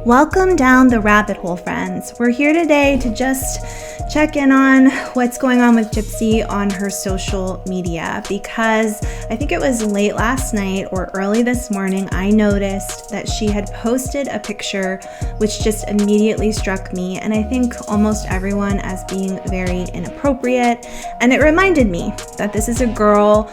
Welcome down the rabbit hole, friends. We're here today to just check in on what's going on with Gypsy on her social media, because I think it was late last night or early this morning, I noticed that she had posted a picture which just immediately struck me, and I think almost everyone, as being very inappropriate. And it reminded me that this is a girl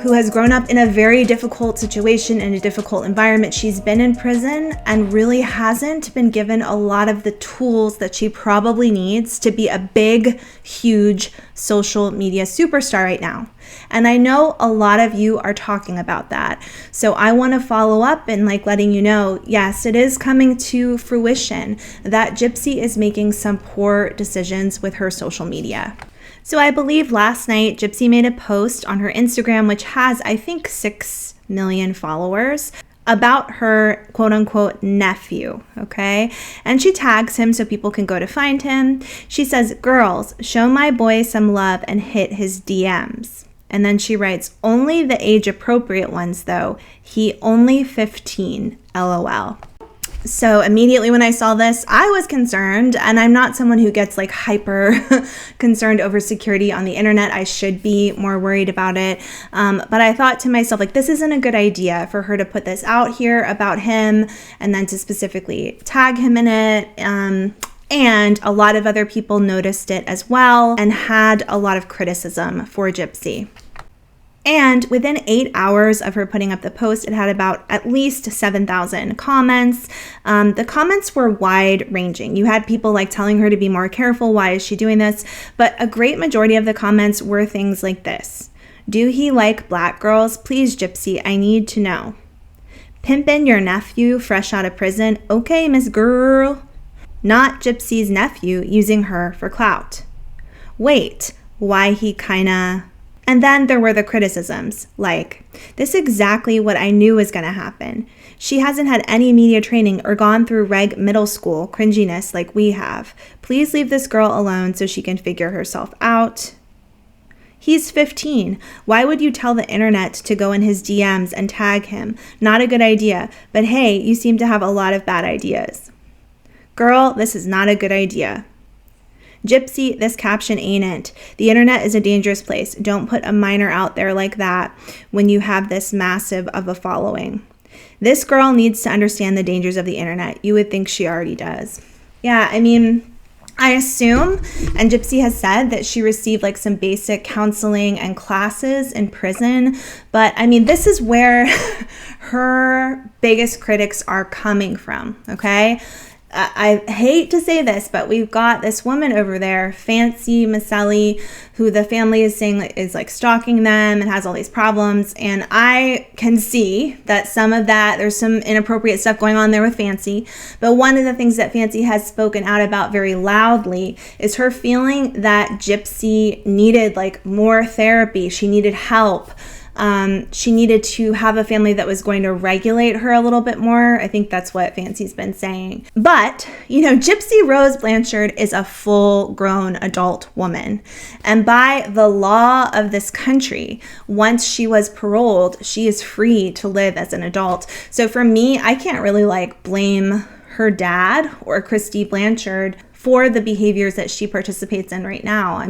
who has grown up in a very difficult situation, in a difficult environment. She's been in prison and really hasn't been given a lot of the tools that she probably needs to be a big, huge social media superstar right now. And I know a lot of you are talking about that. So I want to follow up and letting you know, yes, it is coming to fruition that Gypsy is making some poor decisions with her social media. So I believe last night, Gypsy made a post on her Instagram, which has, I think, 6 million followers, about her quote-unquote nephew, okay? And she tags him so people can go to find him. She says, "Girls, show my boy some love and hit his DMs." And then she writes, "Only the age-appropriate ones, though. He only 15, LOL." So immediately when I saw this, I was concerned, and I'm not someone who gets hyper concerned over security on the internet. I should be more worried about it. But I thought to myself, this isn't a good idea for her to put this out here about him and then to specifically tag him in it. And a lot of other people noticed it as well and had a lot of criticism for Gypsy. And within 8 hours of her putting up the post, it had about at least 7,000 comments. The comments were wide ranging. You had people telling her to be more careful. Why is she doing this? But a great majority of the comments were things like this. "Do he like black girls? Please, Gypsy, I need to know. Pimpin' your nephew fresh out of prison? Okay, Miss Girl. Not Gypsy's nephew using her for clout. Wait, why he kinda..." And then there were the criticisms, "This is exactly what I knew was going to happen. She hasn't had any media training or gone through reg middle school cringiness like we have. Please leave this girl alone so she can figure herself out. He's 15. Why would you tell the internet to go in his DMs and tag him? Not a good idea. But hey, you seem to have a lot of bad ideas. Girl, this is not a good idea. Gypsy, this caption ain't it. The internet is a dangerous place. Don't put a minor out there like that when you have this massive of a following. This girl needs to understand the dangers of the internet. You would think she already does." Yeah, I assume, and Gypsy has said that she received some basic counseling and classes in prison, but this is where her biggest critics are coming from, okay? I hate to say this, but we've got this woman over there, Fancy Maselli, who the family is saying is stalking them and has all these problems. And I can see that some of that, there's some inappropriate stuff going on there with Fancy. But one of the things that Fancy has spoken out about very loudly is her feeling that Gypsy needed more therapy. She needed help. She needed to have a family that was going to regulate her a little bit more. I think that's what Fancy's been saying. But, Gypsy Rose Blanchard is a full-grown adult woman. And by the law of this country, once she was paroled, she is free to live as an adult. So for me, I can't really blame her dad or Christy Blanchard for the behaviors that she participates in right now.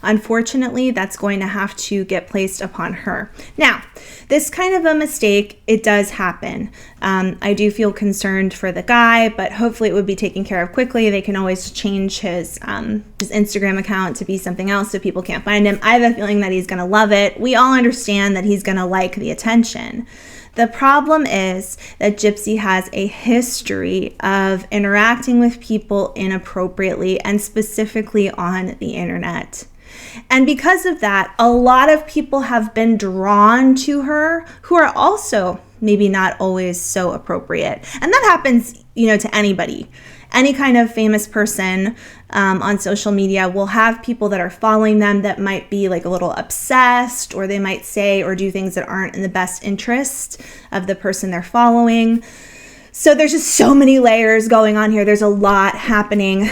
Unfortunately, that's going to have to get placed upon her. Now, this kind of a mistake, it does happen. I do feel concerned for the guy, but hopefully it would be taken care of quickly. They can always change his Instagram account to be something else so people can't find him. I have a feeling that he's going to love it. We all understand that he's going to like the attention. The problem is that Gypsy has a history of interacting with people inappropriately and specifically on the internet. And because of that, a lot of people have been drawn to her who are also maybe not always so appropriate. And that happens, to anybody. Any kind of famous person on social media will have people that are following them that might be a little obsessed, or they might say or do things that aren't in the best interest of the person they're following. So there's just so many layers going on here. There's a lot happening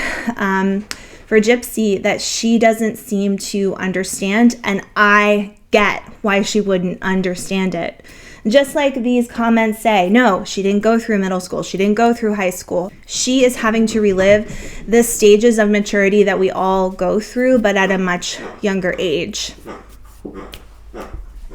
for Gypsy that she doesn't seem to understand. And I get why she wouldn't understand it. Just like these comments say, no, she didn't go through middle school. She didn't go through high school. She is having to relive the stages of maturity that we all go through, but at a much younger age.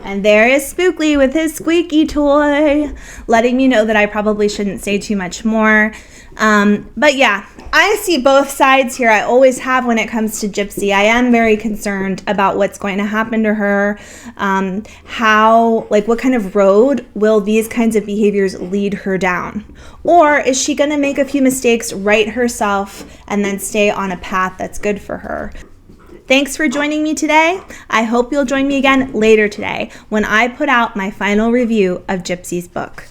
And there is Spookly with his squeaky toy, letting me know that I probably shouldn't say too much more. But yeah, I see both sides here. I always have when it comes to Gypsy. I am very concerned about what's going to happen to her. What kind of road will these kinds of behaviors lead her down? Or is she going to make a few mistakes, right herself, and then stay on a path that's good for her? Thanks for joining me today. I hope you'll join me again later today when I put out my final review of Gypsy's book.